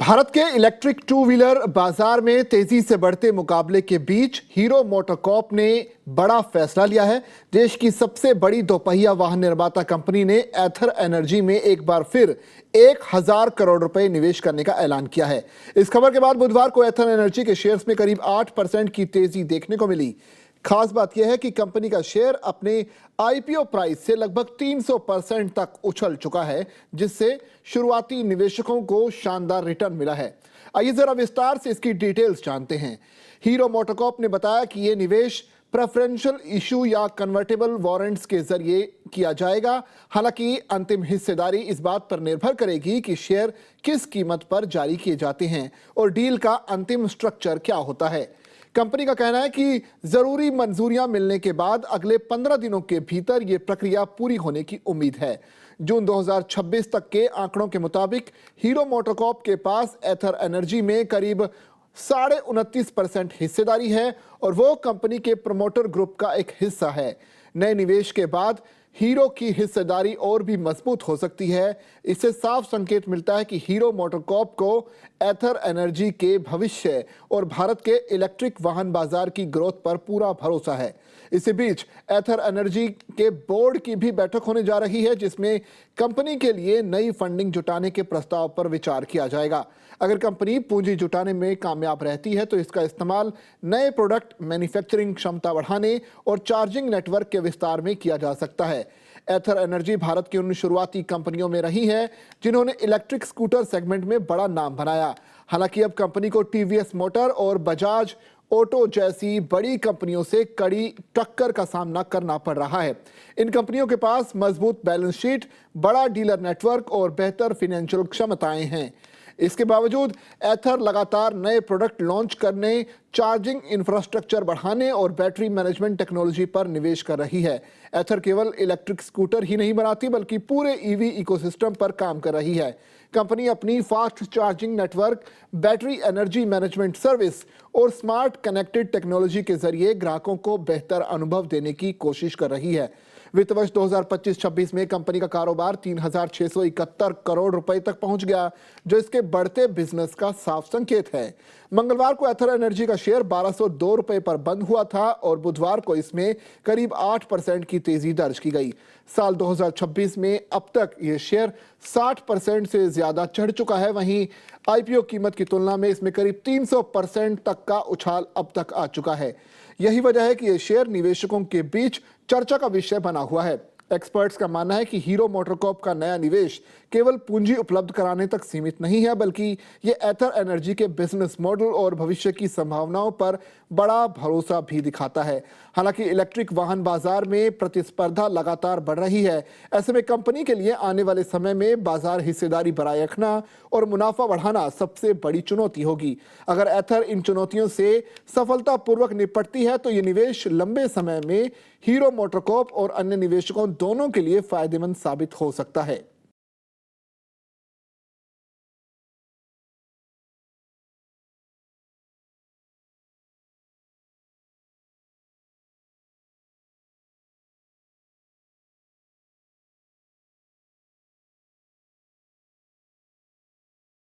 भारत के electric two wheeler बाजार में तेजी से बढ़ते मुकाबले के बीच हीरो मोटोकॉर्प ने बड़ा फैसला लिया है। देश की सबसे बड़ी दोपहिया वाहन निर्माता कंपनी ने एथर एनर्जी में एक बार फिर 1000 करोड़ रुपए निवेश करने का ऐलान किया है। इस खबर के बाद बुधवार को एथर एनर्जी के शेयर्स में करीब 8% की तेजी देखने को मिली। खास बात यह है कि कंपनी का शेयर अपने आईपीओ प्राइस से लगभग 300% तक उछल चुका है, जिससे शुरुआती निवेशकों को शानदार रिटर्न मिला है। आइए जरा विस्तार से इसकी डिटेल्स जानते हैं। हीरो मोटोकॉर्प ने बताया कि यह निवेश प्रेफरेंशियल इशू या कन्वर्टेबल वारंट्स के जरिए किया जाएगा। हालांकि अंतिम हिस्सेदारी इस बात पर निर्भर करेगी कि शेयर किस कीमत पर जारी किए जाते हैं और डील का अंतिम स्ट्रक्चर क्या होता है। कंपनी का कहना है कि जरूरी मंजूरियां मिलने के बाद अगले 15 दिनों के भीतर यह प्रक्रिया पूरी होने की उम्मीद है। जून 2026 तक के आंकड़ों के मुताबिक हीरो मोटोकॉर्प के पास एथर एनर्जी में करीब 29.5% हिस्सेदारी है और वो कंपनी के प्रमोटर ग्रुप का एक हिस्सा है। नए निवेश के बाद हीरो की हिस्सेदारी और भी मजबूत हो सकती है। इससे साफ संकेत मिलता है कि हीरो मोटोकॉर्प को एथर एनर्जी के भविष्य और भारत के इलेक्ट्रिक वाहन बाजार की ग्रोथ पर पूरा भरोसा है। इसी बीच एथर एनर्जी के बोर्ड की भी बैठक होने जा रही है, जिसमें कंपनी के लिए नई फंडिंग जुटाने के प्रस्ताव पर विचार किया जाएगा। अगर कंपनी पूंजी जुटाने में कामयाब रहती है तो इसका इस्तेमाल नए प्रोडक्ट मैन्युफैक्चरिंग क्षमता बढ़ाने और चार्जिंग नेटवर्क के विस्तार में किया जा सकता है। एथर एनर्जी भारत की उन शुरुआती कंपनियों में रही है जिन्होंने इलेक्ट्रिक स्कूटर सेगमेंट में बड़ा नाम बनाया। हालांकि अब कंपनी को टीवीएस मोटर और बजाज ऑटो जैसी बड़ी कंपनियों से कड़ी टक्कर का सामना करना पड़ रहा है। इन कंपनियों के पास मजबूत बैलेंस शीट, बड़ा डीलर नेटवर्क और बेहतर फाइनेंशियल क्षमताएं हैं। इसके बावजूद एथर लगातार नए प्रोडक्ट लॉन्च करने, चार्जिंग इंफ्रास्ट्रक्चर बढ़ाने और बैटरी मैनेजमेंट टेक्नोलॉजी पर निवेश कर रही है। एथर केवल इलेक्ट्रिक स्कूटर ही नहीं बनाती बल्कि पूरे ईवी इकोसिस्टम पर काम कर रही है। कंपनी अपनी fast charging network, battery energy management service और स्मार्ट कनेक्टेड टेक्नोलॉजी के जरिए ग्राहकों को बेहतर अनुभव देने की कोशिश कर रही है। वित्त वर्ष 2025-26 में कंपनी का कारोबार 3671 करोड़ रुपए तक पहुंच गया, जो इसके बढ़ते बिजनेस का साफ संकेत है। मंगलवार को एथर एनर्जी का शेयर 1202 रुपए पर बंद हुआ था और बुधवार को इसमें करीब 8% की तेजी दर्ज की गई। साल 2026 में अब तक यह शेयर 60% से ज्यादा चढ़ चुका है। वहीं आईपीओ कीमत की तुलना में इसमें करीब 300% तक का उछाल अब तक आ चुका है। यही वजह है कि यह शेयर निवेशकों के बीच चर्चा का विषय बना हुआ है। एक्सपर्ट्स का मानना है कि हीरो मोटोकॉर्प का नया निवेश केवल पूंजी उपलब्ध कराने तक सीमित नहीं है, बल्कि ये एथर एनर्जी के बिजनेस मॉडल और भविष्य की संभावनाओं पर बड़ा भरोसा भी दिखाता है। हालांकि इलेक्ट्रिक वाहन बाजार में प्रतिस्पर्धा लगातार बढ़ रही है। ऐसे में कंपनी के लिए आने वाले समय में बाजार हिस्सेदारी बनाए रखना और मुनाफा बढ़ाना सबसे बड़ी चुनौती होगी। अगर एथर इन चुनौतियों से सफलतापूर्वक निपटती है तो ये निवेश लंबे समय में हीरो मोटोकॉर्प और अन्य निवेशकों दोनों के लिए फायदेमंद साबित हो सकता है।